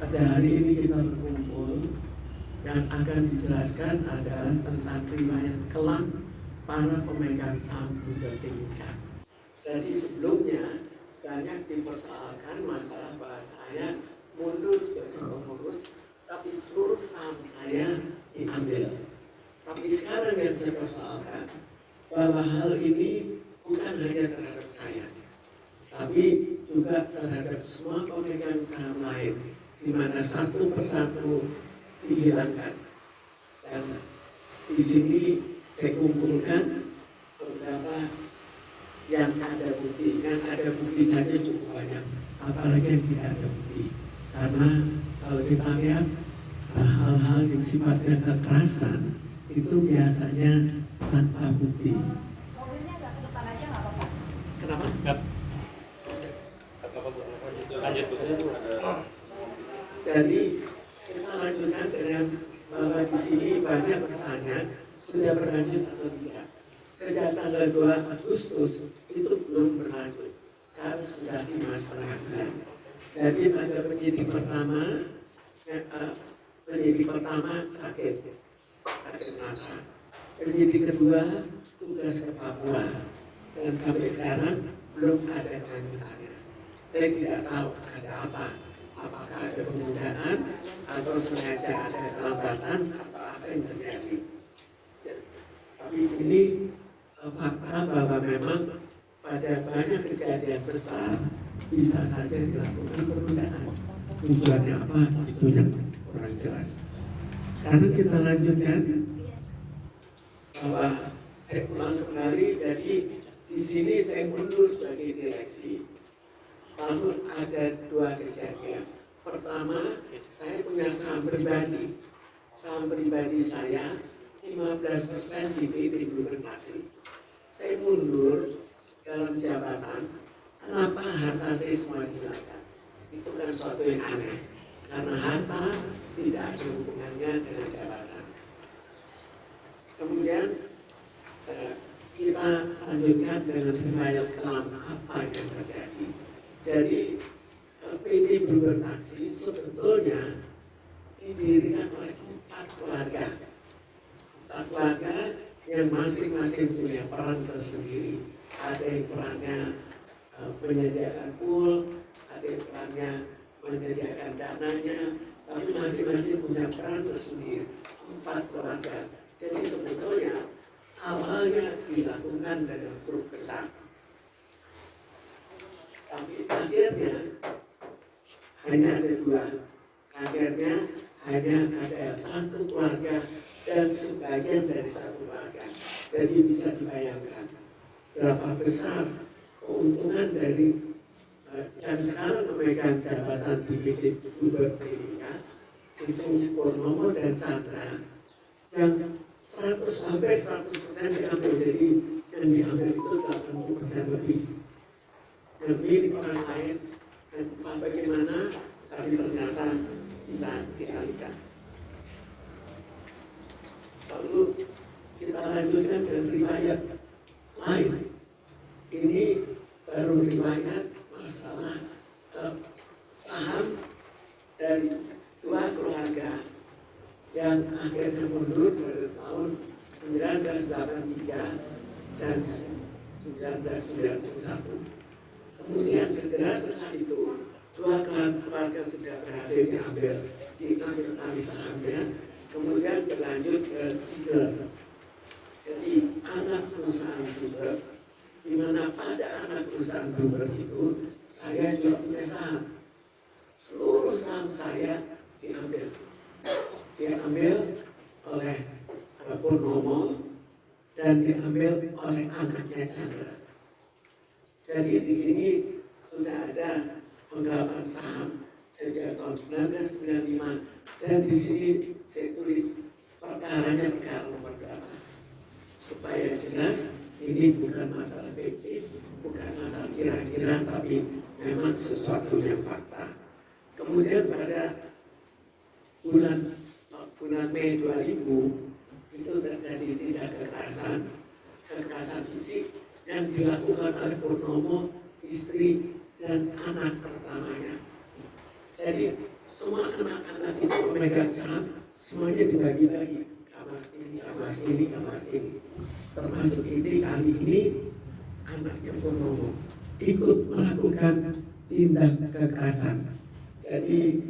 Pada hari ini kita berkumpul, yang akan dijelaskan adalah tentang riwayat kelam para pemegang saham Bluebird Timika. Jadi sebelumnya banyak dipersoalkan masalah bahwa saya mundur sebagai pengurus, tapi seluruh saham saya diambil. Tapi sekarang yang saya persoalkan bahwa hal ini bukan hanya terhadap saya, tapi juga terhadap semua pemegang saham lain, di mana satu persatu dihilangkan. Dan di sini saya kumpulkan beberapa yang ada bukti. Yang ada bukti saja cukup banyak, apalagi yang tidak ada bukti. Karena kalau kita lihat hal-hal yang sifatnya kekerasan itu biasanya tanpa bukti. Mobilnya agak ke depan aja nggak apa-apa. Kenapa? Lanjut Bu. Jadi kita lanjutkan dengan bahwa di sini banyak bertanya sudah berlanjut atau tidak. Sejak tanggal 2 Agustus itu belum berlanjut. Sekarang sudah 5,5 bulan. Jadi pada penyidik pertama sakit mata. Penyidik kedua tugas ke Papua, dan sampai sekarang belum ada kelanjutannya. Saya tidak tahu ada apa. Apakah ada penundaan atau sengaja ada kelambatan atau apa yang terjadi. Ya, tapi ini fakta bahwa memang pada banyak kejadian besar bisa saja dilakukan penundaan. Tujuannya apa itu yang kurang jelas. Sekarang kita lanjutkan bahwa saya ulang kembali. Jadi di sini saya mundur sebagai direksi. Lalu ada dua kejadian. Pertama, saya punya saham pribadi. Saham pribadi saya 15% di PT Bluebird Tasik. Saya mundur dalam jabatan. Kenapa harta saya semua dihilangkan? Itu kan suatu yang aneh. Karena harta tidak ada hubungannya dengan jabatan. Kemudian kita lanjutkan dengan riwayat kelam apa yang terjadi. Jadi PT Bluebird Tasik sebetulnya didirikan oleh 4 keluarga. 4 keluarga yang masing-masing punya peran tersendiri. Ada yang perannya menyediakan pool, ada yang perannya menyediakan dananya, tapi masing-masing punya peran tersendiri. 4 keluarga. Jadi sebetulnya awalnya dilakukan dengan grup besar. Tapi akhirnya hanya ada 2. Akhirnya hanya ada 1 keluarga dan sebagian dari 1 keluarga. Jadi bisa dibayangkan berapa besar keuntungan dari yang sekarang memegang jabatan di PT Bluebird Timika, itu Purnomo dan Chandra, yang 100% diambil. Jadi yang diambil itu 80% lebih. Yang milik orang lain, dan entah bagaimana, tapi ternyata bisa dialihkan. Lalu kita lanjutkan dengan riwayat lain. Ini baru riwayat masalah saham dari 2 keluarga yang akhirnya mundur pada tahun 1983 dan 1991. Kemudian segera setelah itu 2 keluarga sudah berhasil diambil alih sahamnya, kemudian berlanjut ke Sigel. Jadi anak perusahaan Bluebird, di mana pada anak perusahaan Bluebird itu saya juga punya saham. Seluruh saham saya diambil oleh Purnomo dan diambil oleh anaknya Chandra. Jadi di sini sudah ada penggelapan saham sejak tahun 1995, dan di sini saya tulis perkaranya perkara nomor berapa supaya jelas ini bukan masalah fiktif, bukan masalah kira-kira, tapi memang sesuatu yang fakta. Kemudian pada bulan Mei 2000 itu terjadi tindak kekerasan fisik yang dilakukan oleh Purnomo, istri dan anak pertamanya. Jadi semua anak-anak itu pemegang saham semuanya dibagi-bagi, kamar ini, termasuk ini kali ini anaknya Purnomo ikut melakukan tindak kekerasan. Jadi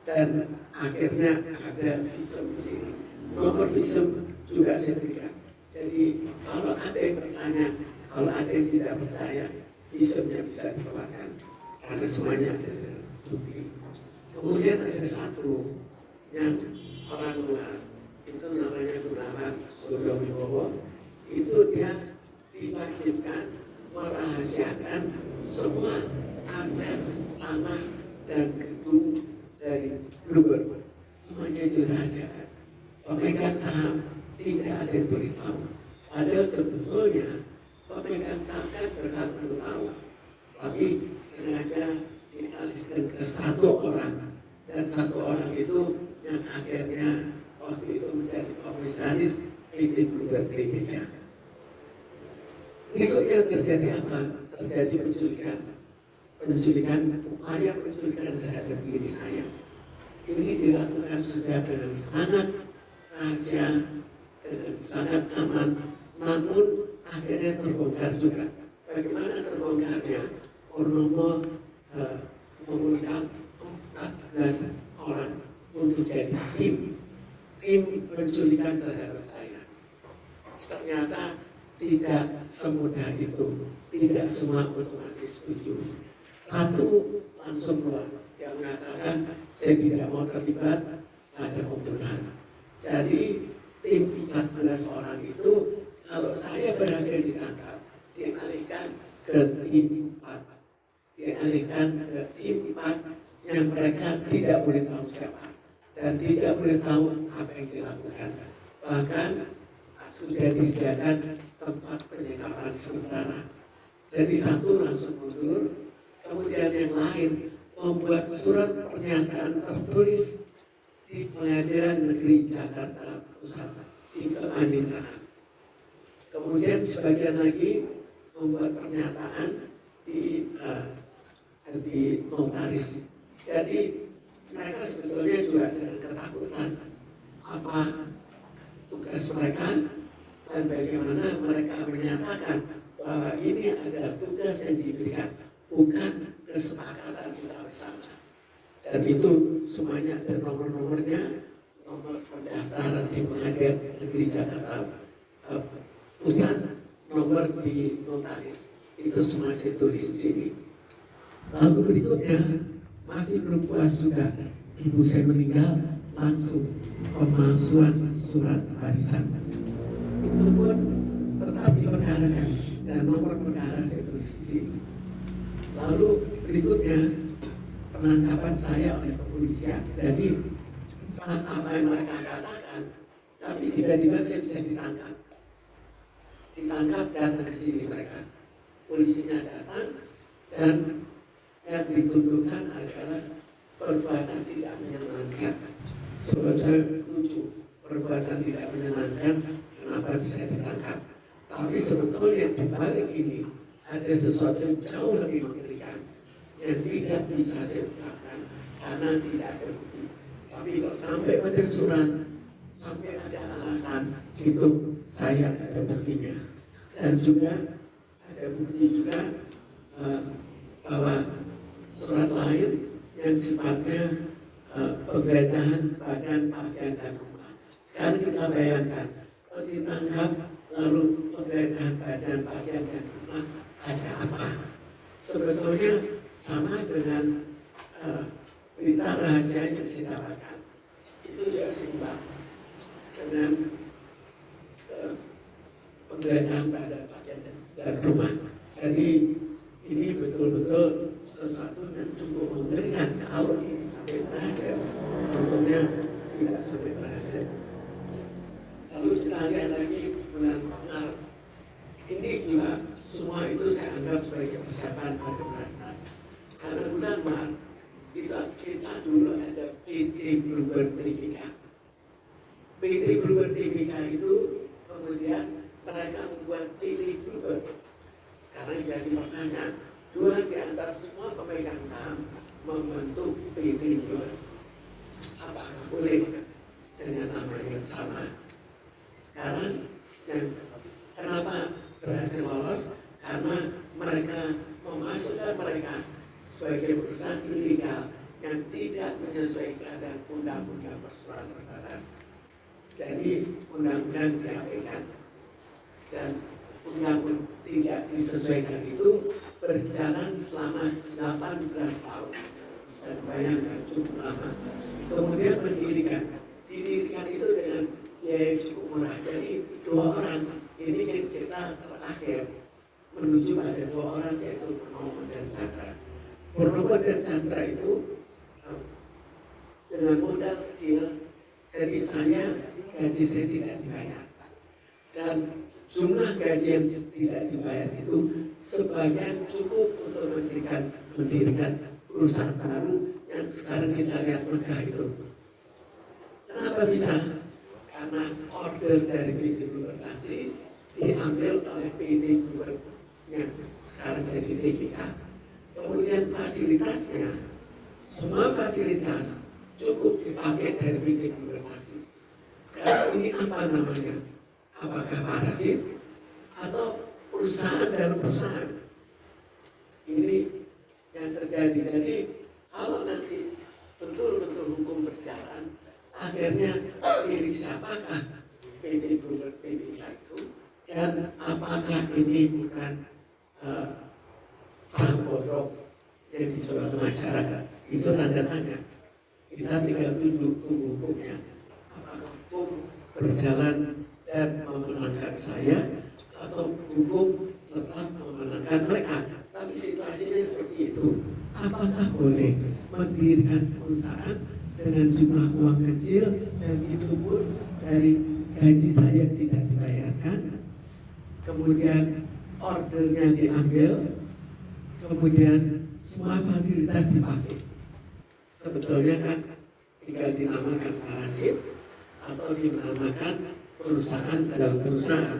dan akhirnya ada visum di sini, nomor visum juga saya berikan. Jadi kalau ada yang bertanya, kalau ada yang tidak percaya, visumnya bisa dikeluarkan karena semuanya ada bukti. Kemudian ada satu yang orang luar, itu namanya Gunawan Suryo Wibowo, itu dia diwajibkan merahasiakan semua aset tanah dan gedung dari Bluebird, semuanya dirahasiakan. Pemegang saham tidak ada yang beritahu. Padahal sebetulnya pemegang saham kan berhak tahu, tapi sengaja dialihkan ke satu orang, dan satu orang itu yang akhirnya waktu itu menjadi komisaris PT Bluebird Tbk. Berikutnya terjadi apa? Terjadi penculikan, upaya penculikan terhadap diri saya. Ini dilakukan sudah dengan sangat rahasia, dengan sangat aman, namun akhirnya terbongkar juga. Bagaimana terbongkarnya? Purnomo mengundang 14 orang untuk jadi tim penculikan terhadap saya. Ternyata tidak semudah itu, tidak semua otomatis setuju. Satu langsung keluar, yang mengatakan saya tidak mau terlibat pada pembunuhan. Jadi tim 14 orang itu kalau saya berhasil ditangkap, dialihkan ke tim 4, dialihkan ke tim 4 yang mereka tidak boleh tahu siapa dan tidak boleh tahu apa yang dilakukan. Bahkan sudah disediakan tempat penyekapan sementara. Jadi satu langsung mundur, kemudian yang lain membuat surat pernyataan tertulis di Pengadilan Negeri Jakarta Pusat di Kepanitiaan. Kemudian sebagian lagi membuat pernyataan di notaris. Jadi mereka sebetulnya juga dengan ketakutan apa tugas mereka dan bagaimana mereka menyatakan bahwa ini adalah tugas yang diberikan, bukan kesepakatan kita bersama. Dan itu semuanya ada nomor-nomornya, nomor pendaftaran di Pengadilan Negeri Jakarta Pusat, nomor di notaris. Itu semua saya tulis di sini. Lalu berikutnya masih belum puas juga, ibu saya meninggal, langsung pemalsuan surat warisan. Itu pun tetap diperkarakan dan nomor perkara saya tulis di sini. Lalu berikutnya penangkapan saya oleh kepolisian. Jadi apa yang mereka katakan, tapi tiba-tiba saya bisa ditangkap. Ditangkap, datang ke sini mereka. Polisinya datang dan yang dituduhkan adalah perbuatan tidak menyenangkan. Sebetulnya lucu, perbuatan tidak menyenangkan, kenapa bisa ditangkap? Tapi sebetulnya di balik ini ada sesuatu yang jauh lebih mengerikan yang tidak bisa saya ungkapkan karena tidak ada bukti. Tapi kalau sampai pada surat, sampai ada alasan, itu saya ada buktinya. Dan juga ada bukti juga bahwa surat lain yang sifatnya penggeledahan badan, pakaian, dan rumah. Sekarang kita bayangkan, kalau ditangkap lalu penggeledahan badan, pakaian, dan rumah, ada apa? Sebetulnya sama dengan berita rahasia yang saya dapatkan. Itu juga seimbang dengan penggeledahan badan, pakaian, dan rumah. Jadi ini betul-betul sesuatu yang cukup mengerikan kalau ini sampai berhasil. Tentunya tidak sampai berhasil. Lalu kita lihat lagi bulan Maret. Ini juga semua itu saya anggap sebagai persiapan pada bulan Maret. Karena bulan Maret kita dulu ada PT Bluebird Tbk. PT Bluebird Tbk itu kemudian mereka membuat PT Bluebird. Sekarang jadi pertanyaan, dua di antara semua pemegang pemegang saham membentuk PT Builder. Apakah boleh dengan nama yang sama? Sekarang yang kenapa berhasil lolos? Karena mereka memasukkan mereka sebagai perusahaan ilegal yang tidak menyesuaikan dengan undang-undang perseroan terbatas. Jadi undang-undang diabaikan dan undang-undang tidak disesuaikan itu berjalan selama 18 tahun. Bisa dibayangkan cukup lama. Kemudian didirikan itu dengan biaya cukup murah. Jadi 2 orang ini kita terakhir menuju pada 2 orang yaitu Purnomo dan Chandra. Purnomo dan Chandra itu dengan modal kecil, jadi gaji saya tidak dibayar. Dan jumlah gaji yang tidak dibayar itu sebagian cukup untuk mendirikan perusahaan baru yang sekarang kita lihat megah itu. Kenapa bisa? Karena order dari PT Bubertasi diambil oleh PT Buber yang sekarang jadi TPK. Kemudian fasilitasnya, semua fasilitas cukup dipakai dari PT Bubertasi. Sekarang ini apa namanya? Apakah parasit atau perusahaan dalam perusahaan? Ini yang terjadi. Jadi kalau nanti betul-betul hukum berjalan, akhirnya pilih siapakah PT Buber TPK itu, dan apakah ini bukan saham bodong yang dijual ke masyarakat? Itu tanda tanya. Kita tinggal tunggu hukumnya. Apakah hukum berjalan dan memenangkan saya atau hukum tetap memenangkan mereka? Tapi situasinya seperti itu. Apakah boleh mendirikan perusahaan dengan jumlah uang kecil dan itu pun dari gaji saya yang tidak dibayarkan, kemudian ordernya diambil, kemudian semua fasilitas dipakai? Sebetulnya kan tinggal dinamakan parasit atau dinamakan perusahaan dalam perusahaan.